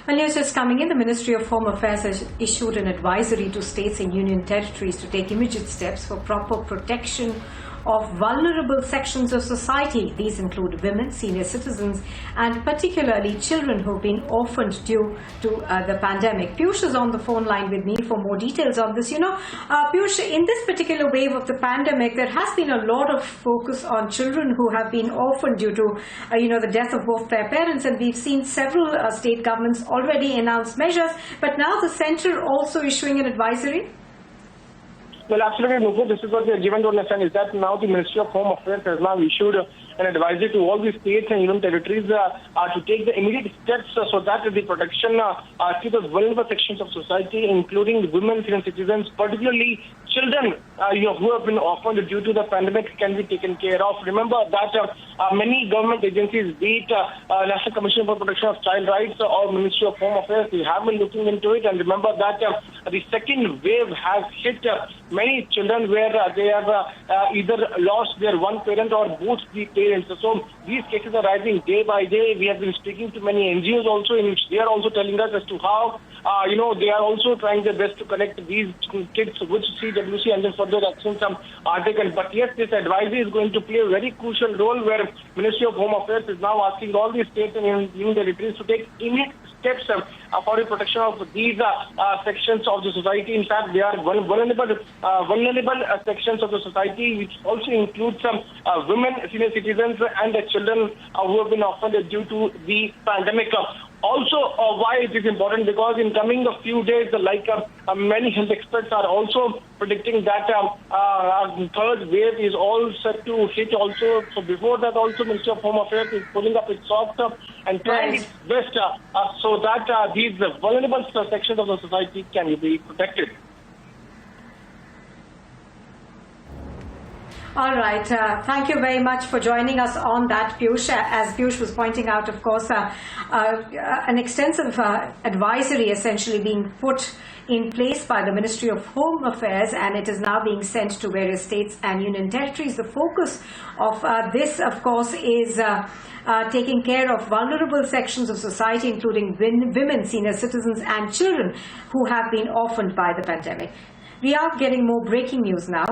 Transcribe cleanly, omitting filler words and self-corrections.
Well, news just coming in. The Ministry of Home Affairs has issued an advisory to states and union territories to take immediate steps for proper protection of vulnerable sections of society. These include women, senior citizens, and particularly children who have been orphaned due to the pandemic. Piyush is on the phone line with me for more details on this. Piyush, in this particular wave of the pandemic, there has been a lot of focus on children who have been orphaned due to, the death of both their parents, and we've seen several state governments already announce measures, but now the centre also issuing an advisory. Well, absolutely, Nupur. This is what we are given to understand is that now the Ministry of Home Affairs has now issued an advisory to all the states and union territories to take the immediate steps so that the protection to the vulnerable sections of society, including women, senior citizens, particularly children who have been orphaned due to the pandemic, can be taken care of. Remember that many government agencies, be it National Commission for Protection of Child Rights or Ministry of Home Affairs, they have been looking into it. And remember that the second wave has hit many children where they have either lost their one parent or both the parents. So these cases are rising day by day. We have been speaking to many NGOs also, in which they are also telling us as to how they are also trying their best to connect these kids with CWC and then further actions are taken. But yes, this advisory is going to play a very crucial role where Ministry of Home Affairs is now asking all the states and union territories to take immediate steps for the protection of these sections of the society. In fact, they are vulnerable sections of the society, which also includes some women, senior citizens, and children who have been orphaned due to the pandemic. Also, why it is important, because in coming a few days, many health experts are also predicting that third wave is all set to hit also. So before that also, Ministry of Home Affairs is pulling up its socks and trying its best so that these vulnerable sections of the society can be protected. All right. Thank you very much for joining us on that, Piyush. As Piyush was pointing out, of course, an extensive advisory essentially being put in place by the Ministry of Home Affairs, and it is now being sent to various states and union territories. The focus of this, of course, is taking care of vulnerable sections of society, including women, senior citizens, and children who have been orphaned by the pandemic. We are getting more breaking news now.